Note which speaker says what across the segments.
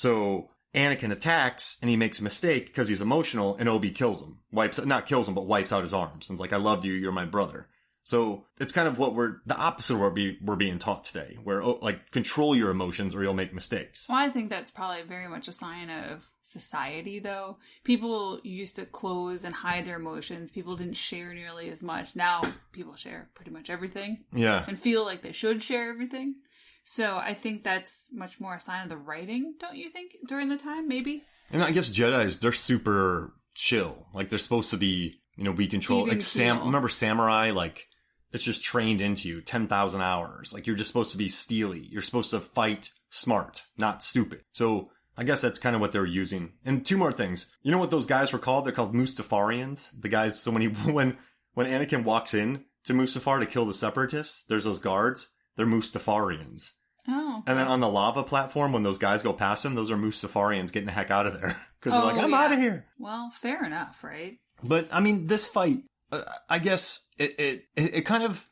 Speaker 1: So Anakin attacks and he makes a mistake because he's emotional and Obi kills him. Not kills him, but wipes out his arms. And it's like, I loved you, you're my brother. So it's kind of the opposite of what we're being taught today, where like control your emotions or you'll make mistakes.
Speaker 2: Well, I think that's probably very much a sign of society, though. People used to close and hide their emotions. People didn't share nearly as much. Now people share pretty much everything.
Speaker 1: Yeah.
Speaker 2: And feel like they should share everything. So I think that's much more a sign of the writing, don't you think, during the time, maybe?
Speaker 1: And I guess Jedis, they're super chill. Like, they're supposed to be, we control.
Speaker 2: Even
Speaker 1: like, remember Samurai? Like, it's just trained into you, 10,000 hours. Like, you're just supposed to be steely. You're supposed to fight smart, not stupid. So I guess that's kind of what they were using. And two more things. You know what those guys were called? They're called Mustafarians. The guys, so when Anakin walks in to Mustafar to kill the Separatists, there's those guards. They're Mustafarians.
Speaker 2: Oh. Okay.
Speaker 1: And then on the lava platform, when those guys go past him, those are Mustafarians getting the heck out of there. Because they're like, I'm out of here.
Speaker 2: Well, fair enough, right?
Speaker 1: But, I mean, this fight, I guess it kind of,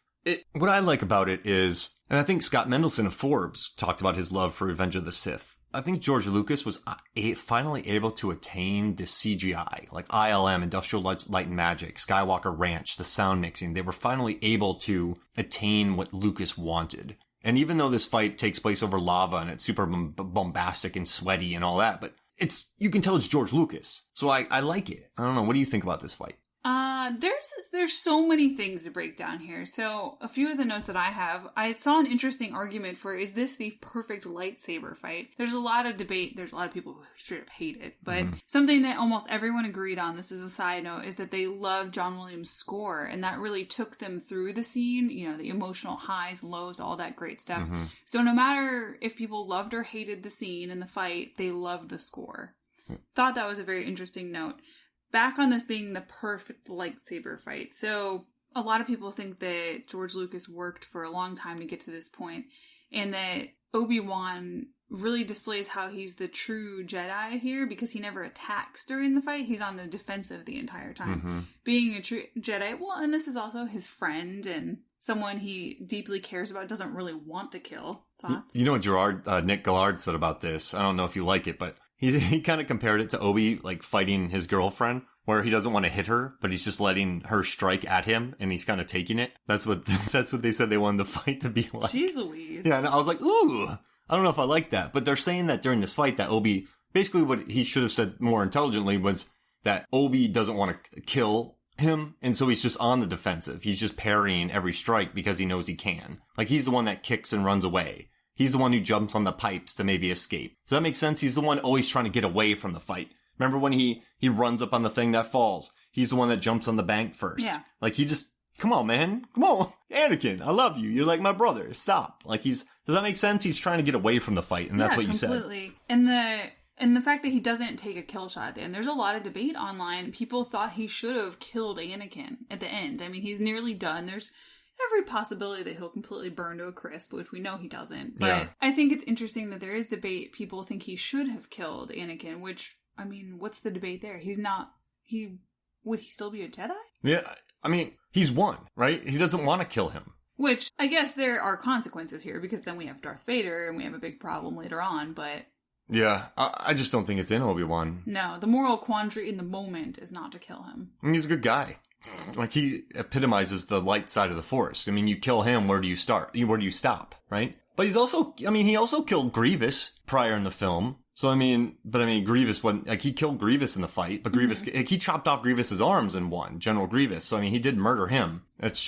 Speaker 1: what I like about it is, and I think Scott Mendelson of Forbes talked about his love for Revenge of the Sith. I think George Lucas was finally able to attain the CGI, like ILM, Industrial Light and Magic, Skywalker Ranch, the sound mixing. They were finally able to attain what Lucas wanted. And even though this fight takes place over lava and it's super bombastic and sweaty and all that, but you can tell it's George Lucas. So I like it. I don't know. What do you think about this fight?
Speaker 2: There's so many things to break down here. So a few of the notes that I have, I saw an interesting argument for, is this the perfect lightsaber fight? There's a lot of debate. There's a lot of people who straight up hate it, but something that almost everyone agreed on, this is a side note, is that they love John Williams' score, and that really took them through the scene, the emotional highs, lows, all that great stuff. So no matter if people loved or hated the scene and the fight, they loved the score. Thought that was a very interesting note. Back on this being the perfect lightsaber fight. So a lot of people think that George Lucas worked for a long time to get to this point, and that Obi-Wan really displays how he's the true Jedi here, because he never attacks during the fight. He's on the defensive the entire time. Being a true Jedi, well, and this is also his friend and someone he deeply cares about, doesn't really want to kill. Thoughts?
Speaker 1: You know what Nick Gillard said about this? I don't know if you like it, but he kind of compared it to Obi, like, fighting his girlfriend, where he doesn't want to hit her, but he's just letting her strike at him, and he's kind of taking it. That's what they said they wanted the fight to be like.
Speaker 2: Jeez Louise.
Speaker 1: Yeah, and I was like, ooh, I don't know if I like that. But they're saying that during this fight that Obi, basically what he should have said more intelligently was that Obi doesn't want to kill him, and so he's just on the defensive. He's just parrying every strike because he knows he can. Like, he's the one that kicks and runs away. He's the one who jumps on the pipes to maybe escape. Does that make sense? He's the one always trying to get away from the fight. Remember when he runs up on the thing that falls? He's the one that jumps on the bank first.
Speaker 2: Yeah.
Speaker 1: Like, come on, man. Come on. Anakin, I love you. You're like my brother. Stop. Like, does that make sense? He's trying to get away from the fight, and that's what you said. Yeah,
Speaker 2: completely. And the fact that he doesn't take a kill shot at the end. There's a lot of debate online. People thought he should have killed Anakin at the end. I mean, he's nearly done. There's every possibility that he'll completely burn to a crisp, which we know he doesn't. But yeah. I think it's interesting that there is debate. People think he should have killed Anakin, which, I mean, what's the debate there? Would he still be a Jedi?
Speaker 1: Yeah, I mean, he's won, right? He doesn't want to kill him.
Speaker 2: Which, I guess there are consequences here, because then we have Darth Vader, and we have a big problem later on, but...
Speaker 1: Yeah, I just don't think it's in Obi-Wan.
Speaker 2: No, the moral quandary in the moment is not to kill him.
Speaker 1: I mean, he's a good guy. Like, he epitomizes the light side of the Force. I mean, you kill him, where do you start? Where do you stop, right? But he also killed Grievous prior in the film. So, Grievous wasn't, like, he killed Grievous in the fight, but Grievous, like, he chopped off Grievous's arms and won, General Grievous. So, he did murder him. It's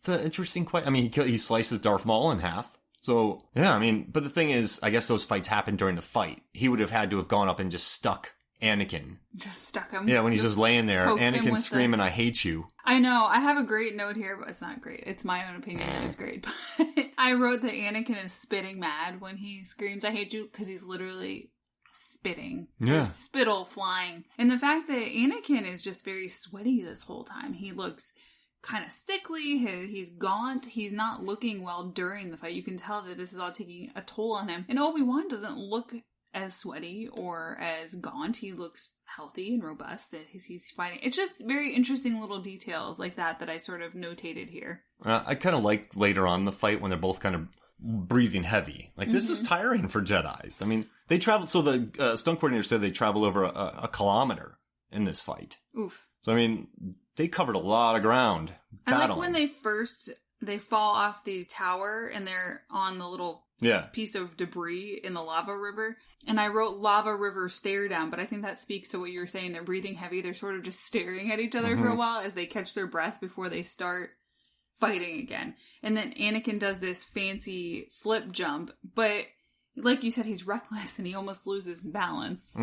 Speaker 1: an interesting question. I mean, he slices Darth Maul in half. So, yeah, but the thing is, I guess those fights happened during the fight. He would have had to have gone up and just stuck Anakin.
Speaker 2: Just stuck him.
Speaker 1: Yeah, when he's just laying there, Anakin screaming, I hate you.
Speaker 2: I know. I have a great note here, but it's not great. It's my own opinion that it's great. But I wrote that Anakin is spitting mad when he screams, I hate you, because he's literally spitting.
Speaker 1: Yeah.
Speaker 2: There's spittle flying. And the fact that Anakin is just very sweaty this whole time. He looks kind of sickly. He's gaunt. He's not looking well during the fight. You can tell that this is all taking a toll on him. And Obi-Wan doesn't look as sweaty or as gaunt. He looks healthy and robust as he's fighting. It's just very interesting little details like that I sort of notated here.
Speaker 1: I kind of like later on in the fight when they're both kind of breathing heavy. Like, this is tiring for Jedis. I mean, they travel, so the stunt coordinator said they traveled over a kilometer in this fight.
Speaker 2: Oof.
Speaker 1: So, I mean, they covered a lot of ground battling.
Speaker 2: I like when they fall off the tower and they're on the little piece of debris in the lava river. And I wrote lava river stare down, but I think that speaks to what you were saying. They're breathing heavy. They're sort of just staring at each other for a while as they catch their breath before they start fighting again. And then Anakin does this fancy flip jump, but like you said, he's reckless and he almost loses balance.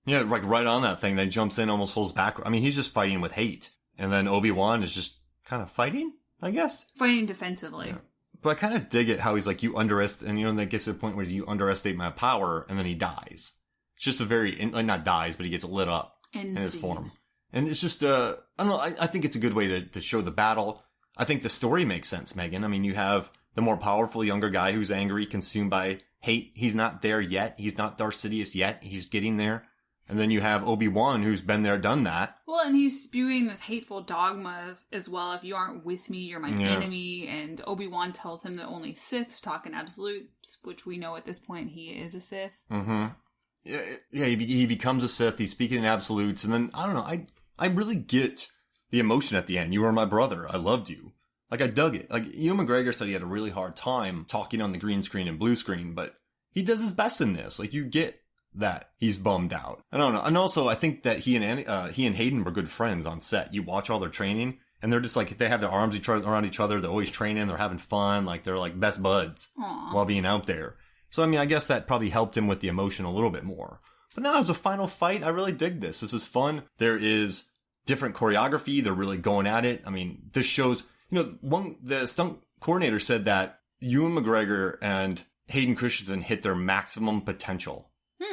Speaker 1: Yeah, like right on that thing. Then jumps in, almost falls back. I mean, he's just fighting with hate. And then Obi-Wan is just kind of fighting, I guess.
Speaker 2: Fighting defensively.
Speaker 1: Yeah. But I kind of dig it how he's like, you underestimate, and that gets to the point where you underestimate my power, and then he dies. It's just a very, like, not dies, but he gets lit up in his form. And it's just, I don't know, I think it's a good way to show the battle. I think the story makes sense, Megan. I mean, you have the more powerful younger guy who's angry, consumed by hate. He's not there yet. He's not Darth Sidious yet. He's getting there. And then you have Obi-Wan, who's been there, done that.
Speaker 2: Well, and he's spewing this hateful dogma as well. If you aren't with me, you're my enemy. And Obi-Wan tells him that only Siths talk in absolutes, which we know at this point he is a Sith.
Speaker 1: Yeah, he becomes a Sith. He's speaking in absolutes. And then, I don't know, I really get the emotion at the end. You were my brother. I loved you. Like, I dug it. Like, Ewan McGregor said he had a really hard time talking on the green screen and blue screen, but he does his best in this. Like, you get that he's bummed out. I don't know. And also, I think that he and Hayden were good friends on set. You watch all their training, and they're just like, they have their arms around each other. They're always training. They're having fun. Like, they're like best buds while being out there. So, I mean, I guess that probably helped him with the emotion a little bit more. But now, as a final fight, I really dig this. This is fun. There is different choreography. They're really going at it. I mean, this shows, the stunt coordinator said that Ewan McGregor and Hayden Christensen hit their maximum potential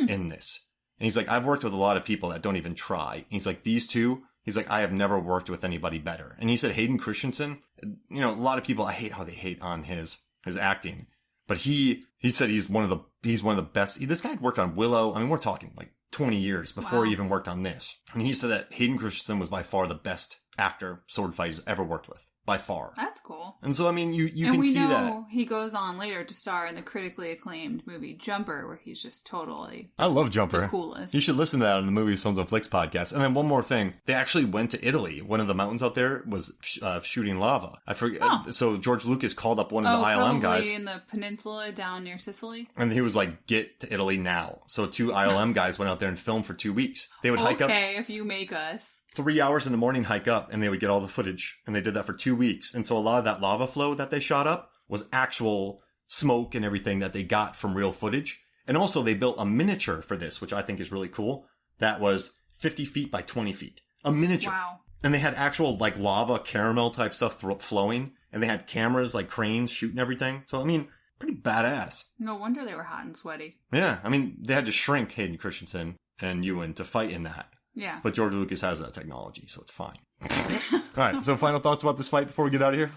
Speaker 1: in this. And he's like, I've worked with a lot of people that don't even try. And he's like, these two, he's like, I have never worked with anybody better. And he said Hayden Christensen, a lot of people, I hate how they hate on his acting. But he said he's one of the best. This guy had worked on Willow. I mean, we're talking like 20 years before he even worked on this. And he said that Hayden Christensen was by far the best actor sword fight he's ever worked with. By far.
Speaker 2: That's cool.
Speaker 1: And so, I mean, you can see that. And we know
Speaker 2: he goes on later to star in the critically acclaimed movie Jumper, where he's just totally
Speaker 1: I love Jumper.
Speaker 2: The coolest.
Speaker 1: You should listen to that on the Movies, Films, and Flicks podcast. And then one more thing. They actually went to Italy. One of the mountains out there was shooting lava. I forget. So George Lucas called up one of the ILM guys.
Speaker 2: In the peninsula down near Sicily.
Speaker 1: And he was like, get to Italy now. So 2 ILM guys went out there and filmed for 2 weeks. They would hike up.
Speaker 2: Okay, if you make us.
Speaker 1: 3 hours in the morning, hike up, and they would get all the footage. And they did that for 2 weeks. And so a lot of that lava flow that they shot up was actual smoke and everything that they got from real footage. And also they built a miniature for this, which I think is really cool. That was 50 feet by 20 feet. A miniature.
Speaker 2: Wow.
Speaker 1: And they had actual like lava caramel type stuff flowing. And they had cameras like cranes shooting everything. So, I mean, pretty badass.
Speaker 2: No wonder they were hot and sweaty.
Speaker 1: Yeah. I mean, they had to shrink Hayden Christensen and Ewan to fight in that.
Speaker 2: Yeah.
Speaker 1: But George Lucas has that technology, so it's fine. All right, so final thoughts about this fight before we get out of here?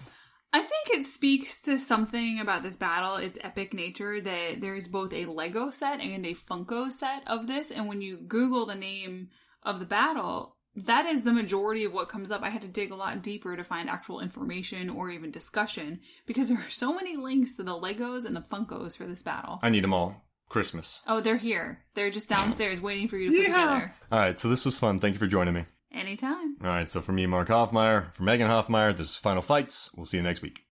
Speaker 2: I think it speaks to something about this battle, its epic nature, that there's both a Lego set and a Funko set of this. And when you Google the name of the battle, that is the majority of what comes up. I had to dig a lot deeper to find actual information or even discussion because there are so many links to the Legos and the Funkos for this battle.
Speaker 1: I need them all. Christmas.
Speaker 2: Oh, they're here. They're just downstairs waiting for you to put together.
Speaker 1: All right, so this was fun. Thank you for joining me.
Speaker 2: Anytime.
Speaker 1: All right, so for me, Mark Hoffmeyer, for Megan Hoffmeyer, this is Final Fights. We'll see you next week.